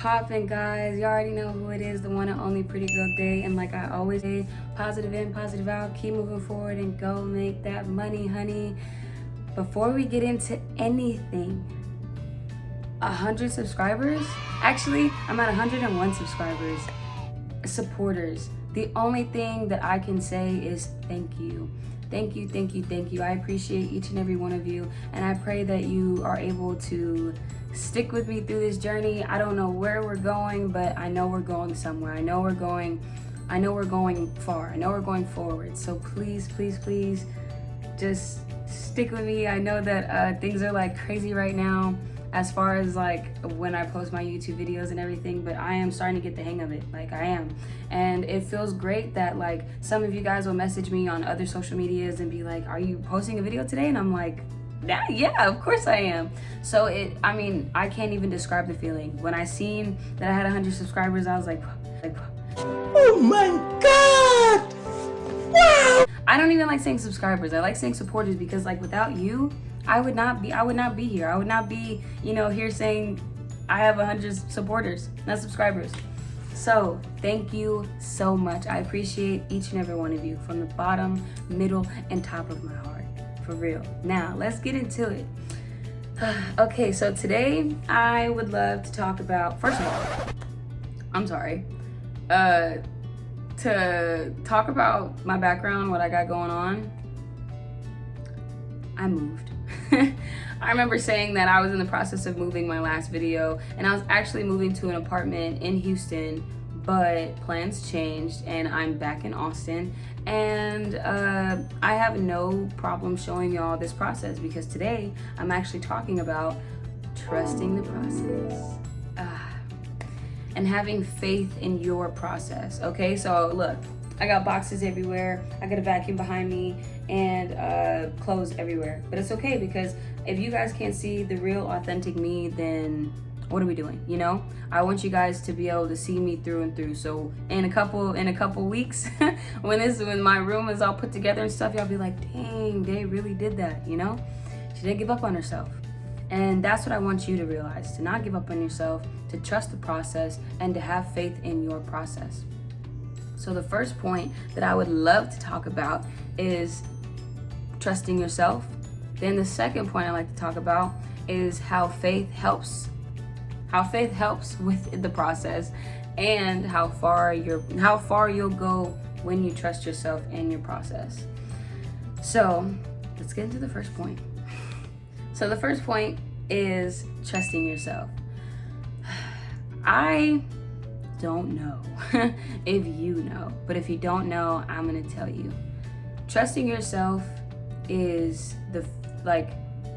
poppin', guys? You already know who it is, the one and only Pretty Girl Day. And like I always say, positive in, positive out, keep moving forward and go make that money, honey. Before we get into anything, 100 subscribers? Actually, I'm at 101 subscribers, supporters. The only thing that I can say is thank you. Thank you, thank you, thank you. I appreciate each and every one of you, and I pray that you are able to stick with me through this journey. I don't know where we're going, but I know we're going somewhere. I know we're going far. I know we're going forward. So please, please, please just stick with me. I know that things are like crazy right now as far as like when I post my YouTube videos and everything, but I am starting to get the hang of it. Like I am. And it feels great that like some of you guys will message me on other social medias and be like, are you posting a video today? And I'm like, yeah, of course I am. So I can't even describe the feeling. When I seen that I had 100 subscribers, I was like, oh my God! Wow! I don't even like saying subscribers. I like saying supporters because like without you, I would not be here. I would not be, here saying I have 100 supporters, not subscribers. So thank you so much. I appreciate each and every one of you from the bottom, middle, and top of my heart. For real. Now, let's get into it. Okay, so today I would love to talk about, first of all, I'm sorry, to talk about my background, what I got going on. I moved. I remember saying that I was in the process of moving my last video, and I was actually moving to an apartment in Houston, but plans changed and I'm back in Austin, and I have no problem showing y'all this process because today I'm actually talking about trusting the process and having faith in your process. Okay, so look, I got boxes everywhere, I got a vacuum behind me, and clothes everywhere, but it's okay because if you guys can't see the real authentic me, then what are we doing? I want you guys to be able to see me through and through. So in a couple weeks, when my room is all put together and stuff, y'all be like, dang, they really did that. She didn't give up on herself. And that's what I want you to realize, to not give up on yourself, to trust the process, and to have faith in your process. So the first point that I would love to talk about is trusting yourself. Then the second point I like to talk about is how faith helps with the process, and how far you'll go when you trust yourself and your process. So let's get into the first point. So the first point is trusting yourself. I don't know if you know, but if you don't know, I'm gonna tell you. Trusting yourself is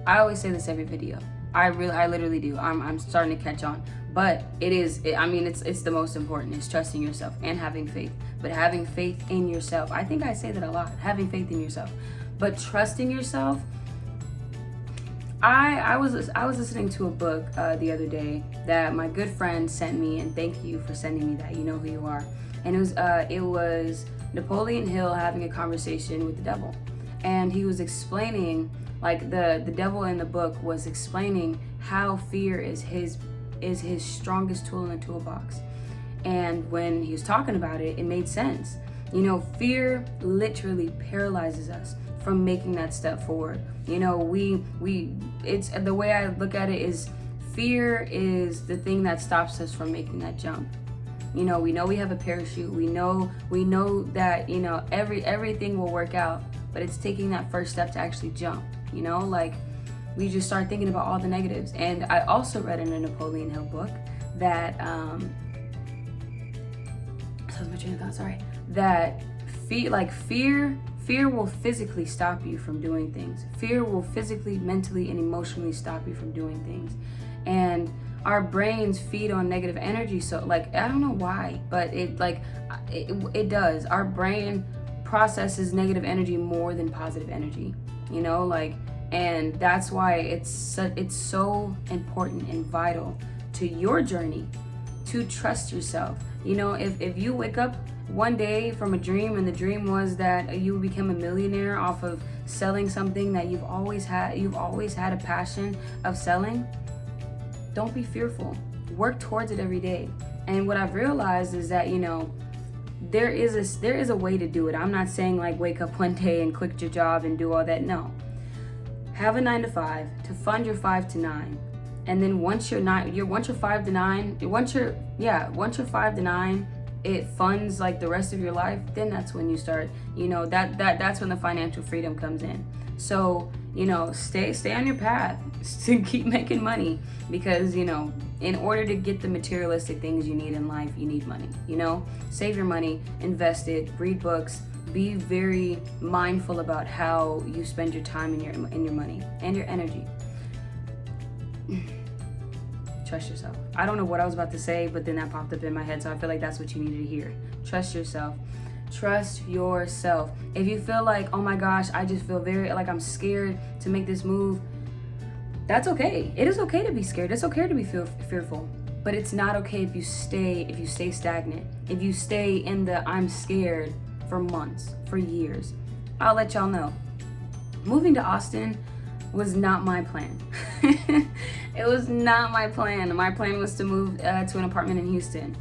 I always say this every video. I literally do. I'm starting to catch on, but it's the most important. Is trusting yourself and having faith. But having faith in yourself, I think I say that a lot. Having faith in yourself, but trusting yourself. I was listening to a book the other day that my good friend sent me, and thank you for sending me that. You know who you are. And it was Napoleon Hill having a conversation with the devil, and he was explaining, like the devil in the book was explaining how fear is his strongest tool in the toolbox. And when he was talking about it, it made sense. Fear literally paralyzes us from making that step forward. It's the way I look at it is fear is the thing that stops us from making that jump. We know we have a parachute. We know that everything will work out, but it's taking that first step to actually jump. We just start thinking about all the negatives. And I also read in a Napoleon Hill book that that fear will physically stop you from doing things. Fear will physically, mentally, and emotionally stop you from doing things. And our brains feed on negative energy. So I don't know why, but it does. Our brain processes negative energy more than positive energy. And that's why it's so important and vital to your journey to trust yourself. If you wake up one day from a dream and the dream was that you would become a millionaire off of selling something that you've always had a passion of selling, don't be fearful. work towards it every day. And what I've realized is that, there is a way to do it. I'm not saying like wake up one day and quit your job and do all that. No. Have a 9 to 5 to fund your 5 to 9. And then once you're 5 to 9, once you're 5 to 9, it funds like the rest of your life, then that's when you start, that's when the financial freedom comes in. So, stay on your path to keep making money, because, in order to get the materialistic things you need in life, you need money, save your money, invest it, read books, be very mindful about how you spend your time and your money and your energy. Trust yourself. I don't know what I was about to say, but then that popped up in my head, so I feel like that's what you needed to hear. Trust yourself. Trust yourself. If you feel like, oh my gosh, I just feel like I'm scared to make this move, that's okay. It is okay to be scared. It's okay to be fearful. But it's not okay if you stay stagnant. If you stay in the I'm scared for months, for years. I'll let y'all know. Moving to Austin was not my plan. It was not my plan. My plan was to move to an apartment in Houston.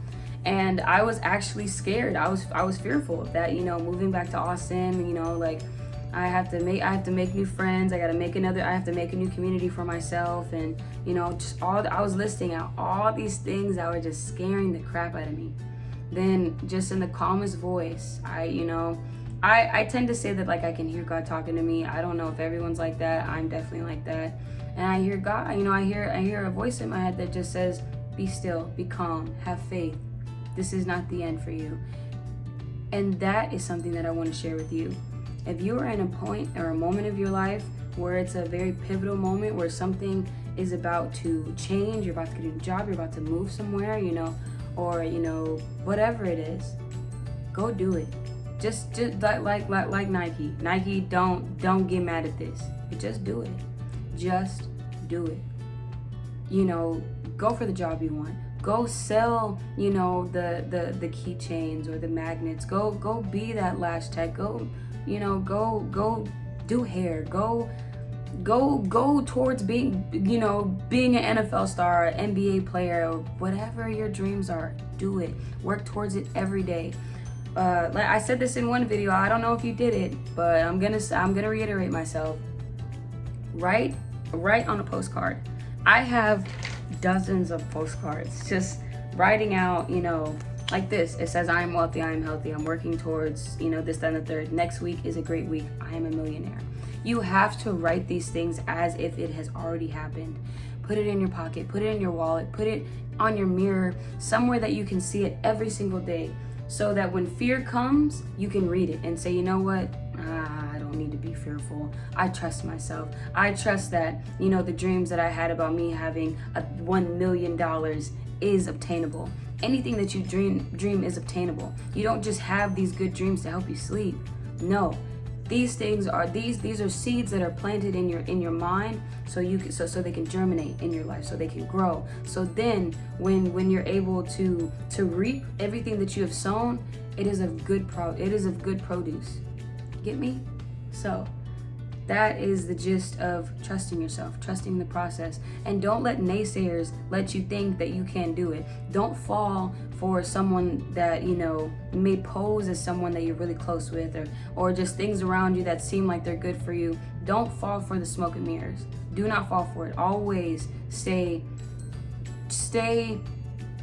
And I was actually scared. I was fearful that, moving back to Austin, like I have to make new friends. I have to make a new community for myself. And, I was listing out all these things that were just scaring the crap out of me. Then just in the calmest voice, I tend to say that like I can hear God talking to me. I don't know if everyone's like that. I'm definitely like that. And I hear God, I hear a voice in my head that just says, be still, be calm, have faith. This is not the end for you. And that is something that I want to share with you. If you are in a point or a moment of your life where it's a very pivotal moment, where something is about to change, you're about to get a new job, you're about to move somewhere, or whatever it is, go do it. Just like Nike. Nike, don't get mad at this. But just do it. Just do it. Go for the job you want. Go sell, the keychains or the magnets. Go be that lash tech. Go do hair. Go towards being an NFL star, an NBA player, or whatever your dreams are. Do it. Work towards it every day. Like I said this in one video, I don't know if you did it, but I'm gonna reiterate myself. Write on a postcard. I have dozens of postcards, just writing out, like this. It says, I am wealthy, I am healthy, I'm working towards, this, that, and the third. Next week is a great week. I am a millionaire. You have to write these things as if it has already happened. Put it in your pocket, put it in your wallet, put it on your mirror, somewhere that you can see it every single day, so that when fear comes, you can read it and say, you know what? I don't need to be fearful. I trust myself. I trust that, the dreams that I had about me having $1 million is obtainable. Anything that you dream is obtainable. You don't just have these good dreams to help you sleep. No. These things are these are seeds that are planted in your mind, so they can germinate in your life, so they can grow. So then when you're able to reap everything that you have sown, it is of good produce. Get me? So that is the gist of trusting yourself, trusting the process. And don't let naysayers let you think that you can't do it. Don't fall for someone that, may pose as someone that you're really close with, or just things around you that seem like they're good for you. Don't fall for the smoke and mirrors. Do not fall for it. Always stay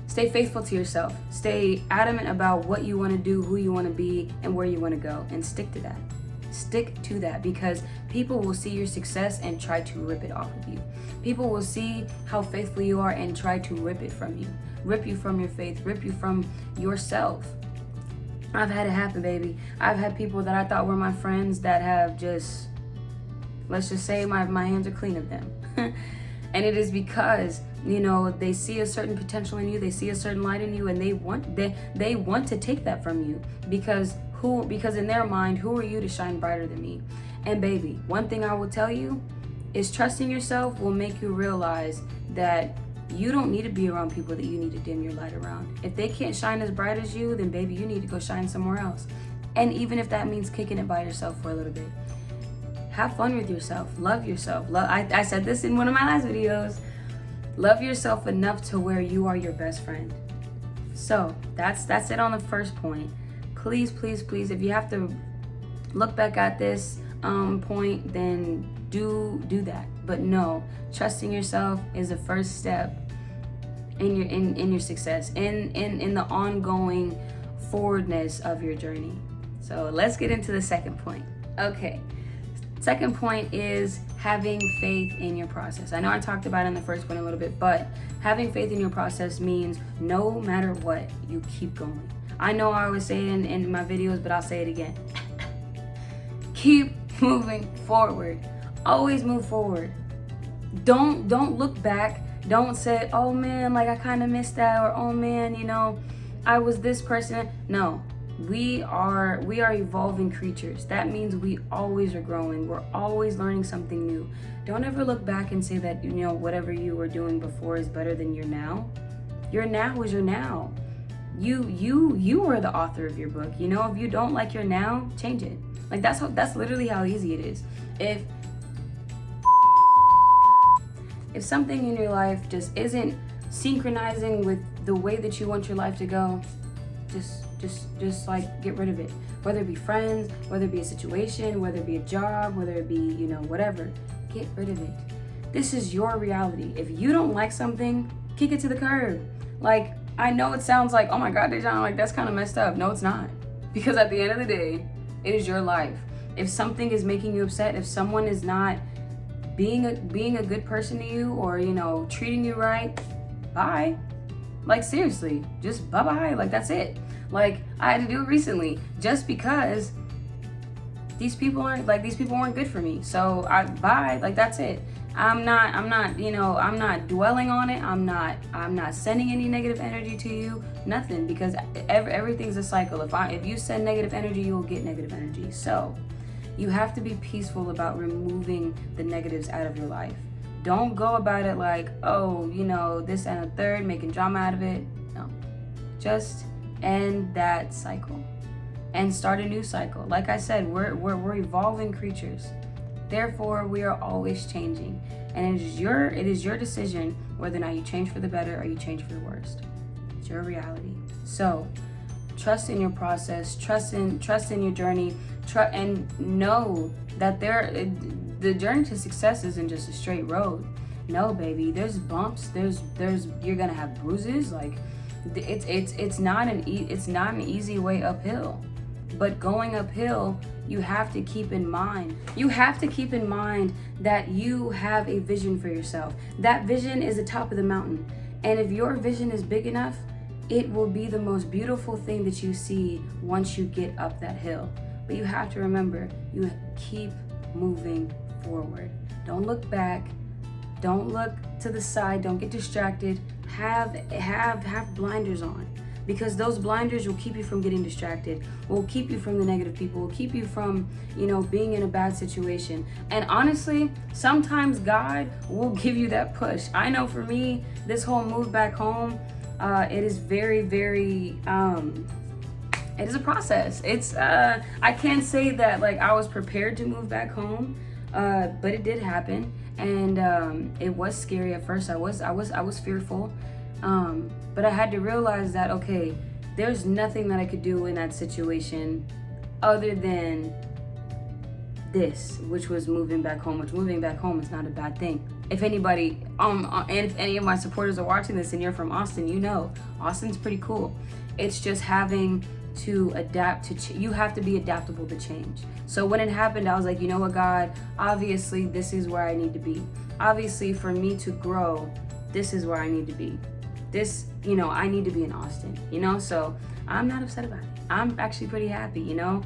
faithful to yourself. Stay adamant about what you want to do, who you want to be, and where you want to go, and stick to that. Stick to that, because people will see your success and try to rip it off of you. People will see how faithful you are and try to rip it from you. Rip you from your faith, rip you from yourself. I've had it happen, baby. I've had people that I thought were my friends that have just, let's just say my hands are clean of them. And it is because, they see a certain potential in you, they see a certain light in you, and they want to take that from you, because in their mind, who are you to shine brighter than me? And baby, one thing I will tell you is trusting yourself will make you realize that you don't need to be around people that you need to dim your light around. If they can't shine as bright as you, then baby, you need to go shine somewhere else. And even if that means kicking it by yourself for a little bit. Have fun with yourself. Love yourself. I said this in one of my last videos. Love yourself enough to where you are your best friend. So that's it on the first point. Please, please, please, if you have to look back at this point, then do that. But no, trusting yourself is the first step in your success, in the ongoing forwardness of your journey. So let's get into the second point. Okay, second point is having faith in your process. I know I talked about it in the first point a little bit, but having faith in your process means no matter what, you keep going. I know I always say it in my videos, but I'll say it again. Keep moving forward. Always move forward. Don't look back. Don't say, oh man, like I kind of missed that, or oh man, you know, I was this person. No, we are evolving creatures. That means we always are growing. We're always learning something new. Don't ever look back and say that, you know, whatever you were doing before is better than your now. Your now is your now. You are the author of your book. You know, if you don't like your now, change it. Like that's literally how easy it is. If something in your life just isn't synchronizing with the way that you want your life to go, just like get rid of it. Whether it be friends, whether it be a situation, whether it be a job, whether it be, you know, whatever, get rid of it. This is your reality. If you don't like something, kick it to the curb. Like, I know it sounds like, oh my God, Dejan, like that's kind of messed up. No, it's not. Because at the end of the day, it is your life. If something is making you upset, if someone is not being a good person to you, or, you know, treating you right, bye. Like, seriously, just bye-bye. Like, that's it. Like, I had to do it recently just because these people weren't good for me. So bye. Like, that's it. I'm not, you know, I'm not dwelling on it. I'm not sending any negative energy to you. Nothing, because everything's a cycle. If you send negative energy, you will get negative energy. So you have to be peaceful about removing the negatives out of your life. Don't go about it like, oh, you know, this and a third, making drama out of it. No, just end that cycle and start a new cycle. Like I said, we're evolving creatures. Therefore, we are always changing, and it is your decision whether or not you change for the better or you change for the worst. It's your reality. So trust in your process, trust in your journey, and know that the journey to success isn't just a straight road. No, baby, there's bumps, there's you're gonna have bruises. Like, it's not an easy way uphill. But going uphill, you have to keep in mind that you have a vision for yourself. That vision is the top of the mountain. And if your vision is big enough, it will be the most beautiful thing that you see once you get up that hill. But you have to remember, you keep moving forward. Don't look back. Don't look to the side. Don't get distracted. Have blinders on. Because those blinders will keep you from getting distracted, will keep you from the negative people, will keep you from, you know, being in a bad situation. And honestly, sometimes God will give you that push. I know for me, this whole move back home, it is very, very, it is a process. It's, I can't say that like I was prepared to move back home, but it did happen. And it was scary at first. I was fearful. But I had to realize that, okay, there's nothing that I could do in that situation other than this, which was moving back home, which moving back home is not a bad thing. If anybody, and if any of my supporters are watching this and you're from Austin, you know, Austin's pretty cool. It's just having to adapt to, you have to be adaptable to change. So when it happened, I was like, you know what, God, obviously this is where I need to be. Obviously for me to grow, this is where I need to be. This, you know, I need to be in Austin, you know, so I'm not upset about it. I'm actually pretty happy, you know,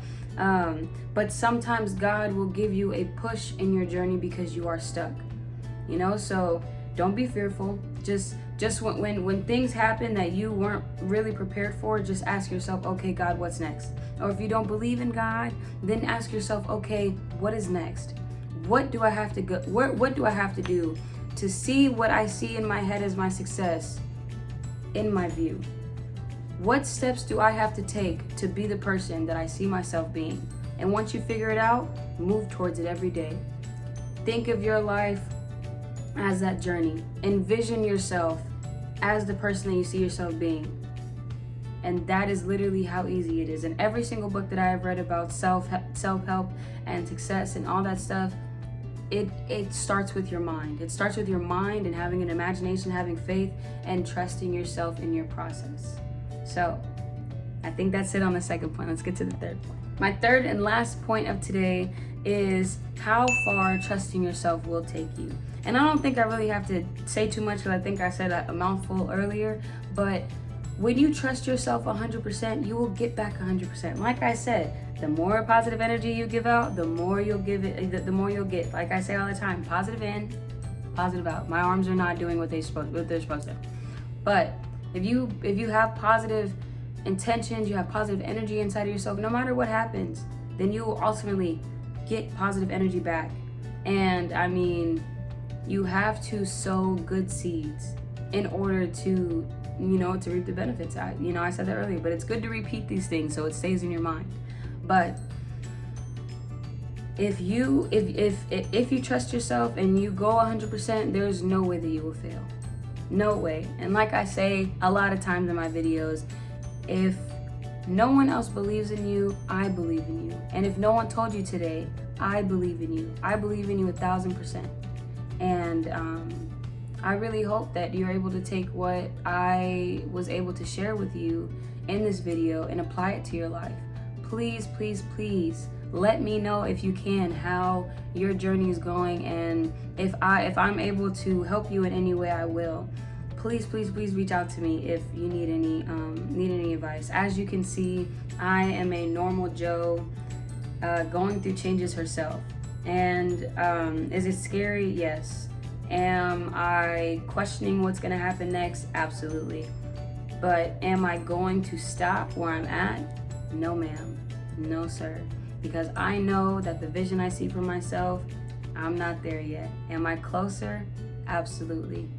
but sometimes God will give you a push in your journey because you are stuck, you know, so don't be fearful. Just when things happen that you weren't really prepared for, just ask yourself, okay, God, what's next? Or if you don't believe in God, then ask yourself, okay, what is next? What do I have to go? What do I have to do to see what I see in my head as my success? In my view, what steps do I have to take to be the person that I see myself being? And once you figure it out, move towards it every day. Think of your life as that journey. Envision yourself as the person that you see yourself being. And that is literally how easy it is. And every single book that I have read about self-help and success and all that stuff, it starts with your mind. It starts with your mind and having an imagination, having faith, and trusting yourself in your process. So I think that's it on the second point. Let's get to the third point. My third and last point of today is how far trusting yourself will take you. And I don't think I really have to say too much, because I think I said a mouthful earlier, but when you trust yourself 100%, you will get back 100%. Like I said, the more positive energy you give out, the more you'll give it, the more you'll get. Like I say all the time, positive in, positive out. My arms are not doing what they're supposed to. But if you have positive intentions, you have positive energy inside of yourself, no matter what happens, then you will ultimately get positive energy back. And I mean, you have to sow good seeds in order to to reap the benefits. I said that earlier, but it's good to repeat these things so it stays in your mind. But if you trust yourself and you go 100%, there's no way that you will fail. No way. And like I say a lot of times in my videos, if no one else believes in you, I believe in you. And if no one told you today, I believe in you. I believe in you 1,000%. And I really hope that you're able to take what I was able to share with you in this video and apply it to your life. Please, please, please let me know if you can how your journey is going, and if I'm able to help you in any way, I will. Please, please, please reach out to me if you need any advice. As you can see, I am a normal Joe going through changes herself. And is it scary? Yes. Am I questioning what's gonna happen next? Absolutely. But am I going to stop where I'm at? No, ma'am. No, sir. Because I know that the vision I see for myself, I'm not there yet. Am I closer? Absolutely.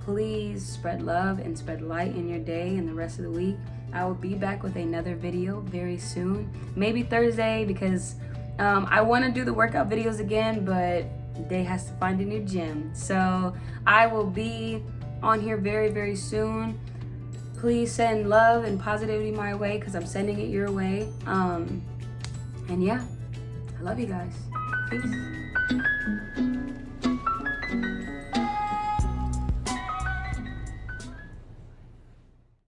Please spread love and spread light in your day and the rest of the week. I will be back with another video very soon. Maybe Thursday, because I want to do the workout videos again, but Day has to find a new gym. So I will be on here very, very soon. Please send love and positivity my way, because I'm sending it your way. And yeah, I love you guys. Peace.